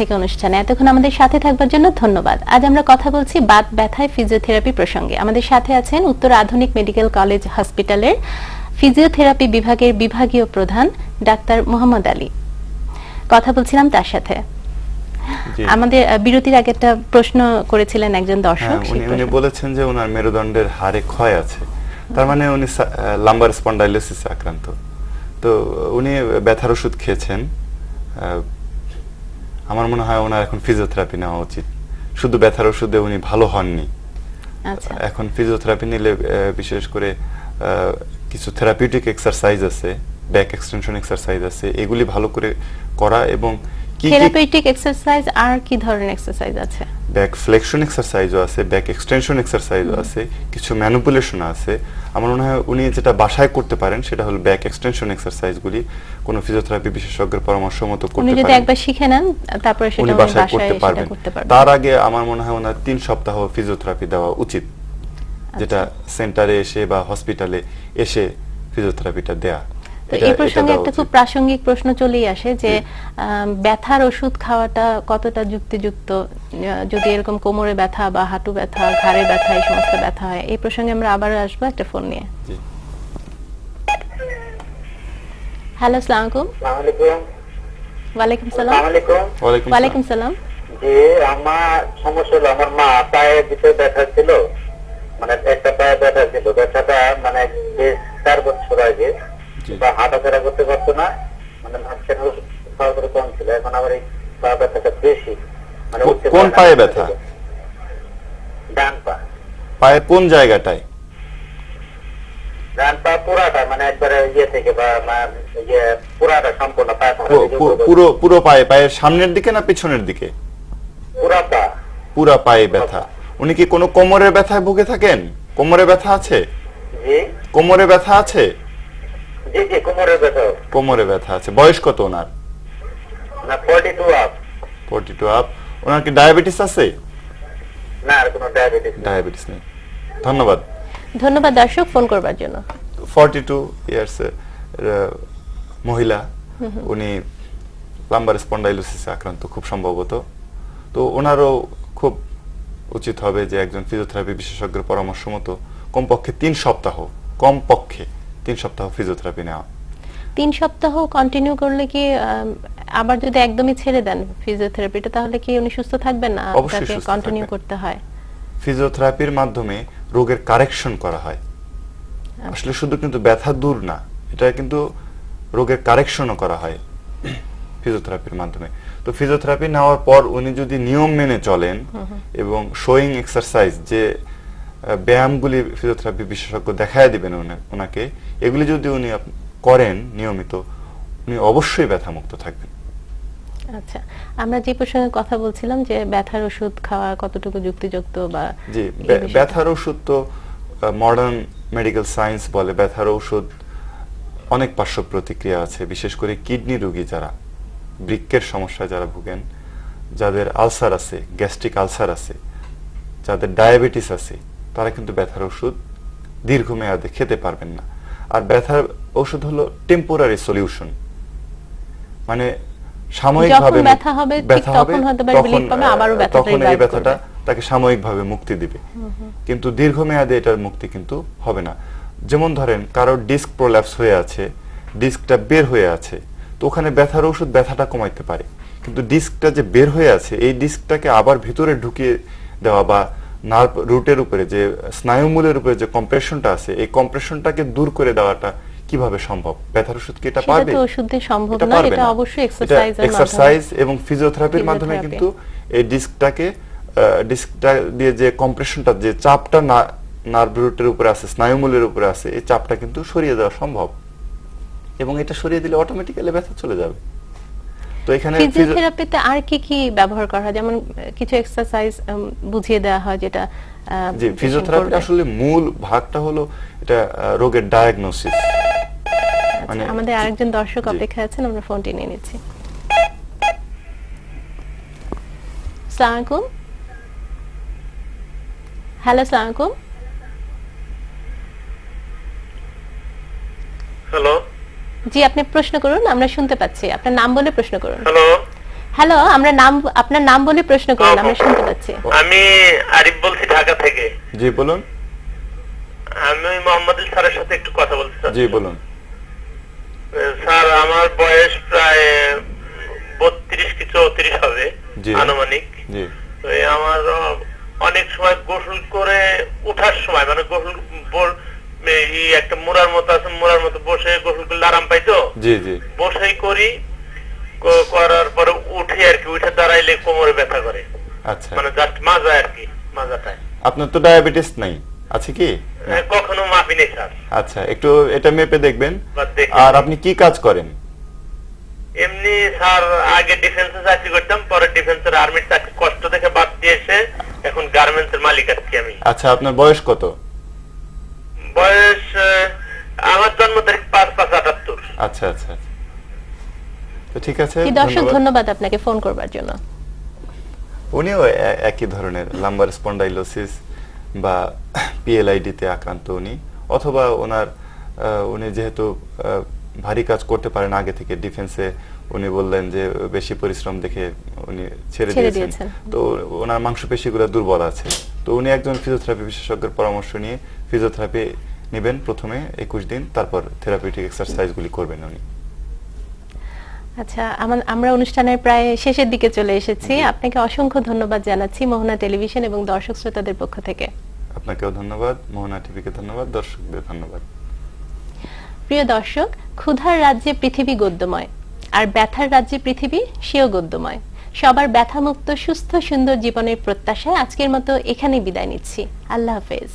থেকে অনুষ্ঠানে এতক্ষণ আমাদের সাথে থাকবার জন্য ধন্যবাদ। আজ আমরা কথা বলছি বাত ব্যথায় ফিজিওথেরাপি প্রসঙ্গে। আমাদের সাথে আছেন উত্তর আধুনিক মেডিকেল কলেজ হসপিটালের ফিজিওথেরাপি বিভাগের বিভাগীয় প্রধান ডাক্তার মোহাম্মদ আলী। কথা বলছিলাম তার সাথে। আমাদের বিরতির আগে একটা প্রশ্ন করেছিলেন একজন দর্শক। উনি বলেছেন যে ওনার মেরুদণ্ডের হাড়ে ক্ষয় আছে, তার মানে উনি লাম্বার স্পন্ডাইলোসিসে আক্রান্ত। তো উনি ব্যথার ওষুধ খেয়েছেন। আমার মনে হয় ওনার এখন ফিজিওথেরাপি নেওয়া উচিত। শুধু ব্যথার ওষুধে উনি ভালো হননি। এখন ফিজিওথেরাপি নিলে বিশেষ করে কিছু থেরাপিউটিক এক্সারসাইজ আছে, ব্যাক এক্সটেনশন এক্সারসাইজ আছে, এগুলি ভালো করে করা এবং থেরাপিউটিক এক্সারসাইজ আর কি ধরনের এক্সারসাইজ আছে? ব্যাক ফ্লেকশন এক্সারসাইজও আছে, ব্যাক এক্সটেনশন এক্সারসাইজও আছে, কিছু ম্যানিপুলেশন আছে। আমার মনে হয় উনি যেটা বাসায় করতে পারেন সেটা হলো ব্যাক এক্সটেনশন এক্সারসাইজগুলি কোনো ফিজিওথেরাপি বিশেষজ্ঞের পরামর্শ মতো করতে পারেন। উনি যদি একবার শিখে নেন তারপরে সেটা উনি বাসায় করতে পারবেন। তার আগে আমার মনে হয় ওনার 3 সপ্তাহ ফিজিওথেরাপি দেওয়া উচিত, যেটা সেন্টারে এসে বা হসপিটালে এসে ফিজিওথেরাপিটা দেয়া। তো এই প্রসঙ্গে একটা খুব প্রাসঙ্গিক প্রশ্ন চলেই আসে যে ব্যথার ওষুধ খাওয়াটা কতটা যুক্তিযুক্ত যদি এরকম কোমরে ব্যথা বা হাঁটু ব্যথা, ঘাড়ে ব্যথা, এই সমস্ত ব্যথা হয়। এই প্রসঙ্গে আমরা আবার আসবো একটা ফোন নিয়ে। হ্যালো, আসসালামু আলাইকুম। ওয়ালাইকুম সালাম। ওয়ালাইকুম সালাম। জি, আমার সমস্যা হলো আমার মা পায়ের ভিতরে ব্যথা ছিল, মানে একটা পায়ে ব্যথা ছিল। ব্যথাটা মানে 4 বছর আগে বা হাঁটাফেরা করতে পারতো না, মানে খাওয়া করে কম ছিল। এখন আমার এই পা ব্যথাটা বেশি। মানে কোন পায়ে ব্যথা? ডান পা। পায়ের কোন জায়গাটায়? ডান পা পুরাটা, মানে একবারে ইয়ে থেকে বা পুরাটা সম্পূর্ণ পা। পুরো পায়ে, পায়ের সামনের দিকে না পিছনের দিকে? পুরা পা। পুরা পায়ে ব্যথা। উনি কি কোনো কোমরের ব্যথায় ভুগে থাকেন? কোমরে ব্যথা আছে? জি। কোমরে ব্যথা আছে? জি জি, কোমরে ব্যথা। কোমরে ব্যথা আছে। বয়স কত ওনার? না, 42 আপ। 42 আপ। ওনার কি ডায়াবেটিস আছে? না, আর কোনো ডায়াবেটিস নেই। ধন্যবাদ। ধন্যবাদ দর্শক ফোন করবার জন্য। 42 ইয়ার্স মহিলা, উনি লাম্বার স্পন্ডাইলোসিসে আক্রান্ত খুব সম্ভবত। তো ওনারও খুব উচিত হবে যে একজন ফিজিওথেরাপি বিশেষজ্ঞের পরামর্শ মতো কমপক্ষে 3 সপ্তাহ ফিজিওথেরাপি নেওয়া। 3 সপ্তাহ কন্টিনিউ করলে কি, আবার যদি একদমই ছেড়ে দেন ফিজিওথেরাপিটা, তাহলে কি উনি সুস্থ থাকবেন না? অবশ্যই সুস্থ কন্টিনিউ করতে হয়। ফিজিওথেরাপির মাধ্যমে রোগের কারেকশন করা হয়। আসলে শুধু কিন্তু ব্যথা দূর না, এটা কিন্তু রোগের কারেকশনও করা হয় ফিজিওথেরাপির মাধ্যমে। তো ফিজিওথেরাপি নেওয়ার পর উনি যদি নিয়ম মেনে চলেন এবং শোয়িং এক্সারসাইজ, যে ব্যায়ামগুলি ফিজিওথেরাপি বিশেষজ্ঞ দেখায় দিবেন ওনাকে, এগুলি যদি উনি করেন নিয়মিত, উনি অবশ্যই ব্যথামুক্ত থাকবেন। আচ্ছা, আমরা যে প্রসঙ্গে কথা বলছিলাম যে ব্যথার ওষুধ খাওয়া কতটুকু যুক্তিযুক্ত বা জি, ব্যথার ওষুধ তো মডার্ন মেডিকেল সায়েন্স বলে ব্যথার ওষুধ অনেক পার্শ্ব প্রতিক্রিয়া আছে, বিশেষ করে কিডনি রোগী যারা, বৃক্কের সমস্যায় যারা ভুগেন, যাদের আলসার আছে, গ্যাস্ট্রিক আলসার আছে, যাদের ডায়াবেটিস আছে, তারা কিন্তু ব্যথার ওষুধ দীর্ঘমেয়াদে খেতে পারবেন না। আর ব্যথার ওষুধ হলো টেম্পোরারি সলিউশন, মানে সাময়িকভাবে ব্যথা হবে, তখন এই ব্যথাটা তাকে সাময়িকভাবে মুক্তি দিবে, কিন্তু দীর্ঘমেয়াদে এটার মুক্তি কিন্তু হবে না। যেমন ধরেন কারোর ডিস্ক প্রোল্যাপস হয়ে আছে, ডিস্কটা বের হয়ে আছে, তো ওখানে ব্যথার ওষুধ ব্যথাটা কমাইতে পারে, কিন্তু ডিস্কটা যে বের হয়ে আছে এই ডিস্কটাকে আবার ভিতরে ঢুকিয়ে দেওয়া বা নার্ভ রুটের উপরে যে স্নায়ুমূলের উপরে যে কম্প্রেশনটা আছে, এই কম্প্রেশনটাকে দূর করে দেওয়াটা কিভাবে সম্ভব? ব্যথার ওষুধ কি এটা পারবে? সেটা তো ওষুধে সম্ভব না, এটা অবশ্যই এক্সারসাইজ এবং ফিজিওথেরাপির মাধ্যমে কিন্তু এই ডিস্কটা দিয়ে যে কম্প্রেশনটা, যে চাপটা নার্ভ রুটের উপরে আছে, স্নায়ুমূলের উপরে আছে, এই চাপটা কিন্তু সরিয়ে দেওয়া সম্ভব, এবং এটা সরিয়ে দিলে অটোমেটিক্যালি ব্যথা চলে যাবে। তো এখানে ফিজিওথেরাপিতে আর কি কি ব্যবহার করা হয়? যেমন কিছু এক্সারসাইজ বুঝিয়ে দেওয়া হয় যেটা জি, ফিজিওথেরাপির আসলে মূল ভাগটা হলো এটা রোগের ডায়াগনোসিস। মানে আমাদের আরেকজন দর্শক অপেক্ষা আছেন, আমরা ফোনটি নিয়ে নিচ্ছি। আসসালামু আলাইকুম। হ্যালো, আসসালামু আলাইকুম। হ্যালো। জি, আপনি প্রশ্ন করুন, আমরা শুনতে পাচ্ছি। আপনার নাম বলে প্রশ্ন করুন। হ্যালো। হ্যালো, আমরা আপনার নাম বলে প্রশ্ন করুন, আমরা শুনতে পাচ্ছি। আমি আরিফ বলছি ঢাকা থেকে। জি বলুন। আমি মোহাম্মদ স্যারের সাথে একটু কথা বলতে চাই। জি বলুন। স্যার আমার বয়স প্রায় 32 কি 34 হবে আনুমানিক। জি। তো আমার অনেক সময় গোসল করে ওঠার সময় মানে গোসল একটা মুড়ার মতো আছে, মুড়ার মতো বসে গোসল করলে আরাম পাই তো। জি জি। বসেই করি, করার পরে উঠে আর কি, উঠে দাঁড়াইলে কোমরে ব্যথা করে। আচ্ছা। মানে জাস্ট মাজা আর কি, মাজাটায়। আপনার তো ডায়াবেটিস নাই, আছে কি? কখনো মাপি নেই স্যার। আচ্ছা, একটু এটা মেপে দেখবেন। আর আপনি কি কাজ করেন? এমনি স্যার আগে ডিফেন্সে চাকরি করতাম, পরে ডিফেন্সের আর্মির চাকরি কষ্ট দেখে বাদ দিয়ে এসে এখন গার্মেন্টসের মালিক আছি আমি। আচ্ছা, আপনার বয়স কত? বয়স আমার জন্ম তারিখ 5/5/78। আচ্ছা আচ্ছা, তো ঠিক আছে। দর্শক ধন্যবাদ আপনাকে ফোন করবার জন্য। উনিও একই ধরনের লাম্বার স্পন্ডাইলোসিস বা পিএলআইডি তে আক্রান্ত উনি, অথবা উনি যেহেতু ভারী কাজ করতে পারেন আগে থেকে ডিফেন্সে, উনি বললেন যে বেশি পরিশ্রম দেখে উনি ছেড়ে দিয়েছেন, তো ওনার মাংসপেশিগুলো দুর্বল আছে। তো উনি একজন ফিজিওথেরাপি বিশেষজ্ঞের পরামর্শ নিয়ে ফিজিওথেরাপি নেবেন প্রথমে 21 দিন, তারপর থেরাপিউটিক এক্সারসাইজগুলি করবেন উনি। আচ্ছা, আমরা অনুষ্ঠানের প্রায় শেষের দিকে চলে এসেছি। আপনাকে অসংখ্য ধন্যবাদ জানাচ্ছি মোহনা টেলিভিশন এবং দর্শক শ্রোতাদের পক্ষ থেকে। আপনাকেও ধন্যবাদ, মোহনা টিভিকে ধন্যবাদ, দর্শকদের ধন্যবাদ। প্রিয় দর্শক, ক্ষুধার রাজ্যে পৃথিবী গদ্যময়, আর ব্যথার রাজ্যে পৃথিবী সেও গদ্যময়। সবার ব্যথামুক্ত সুস্থ সুন্দর জীবনের প্রত্যাশায় আজকের মতো এখানেই বিদায় নিচ্ছি। আল্লাহ হাফেজ।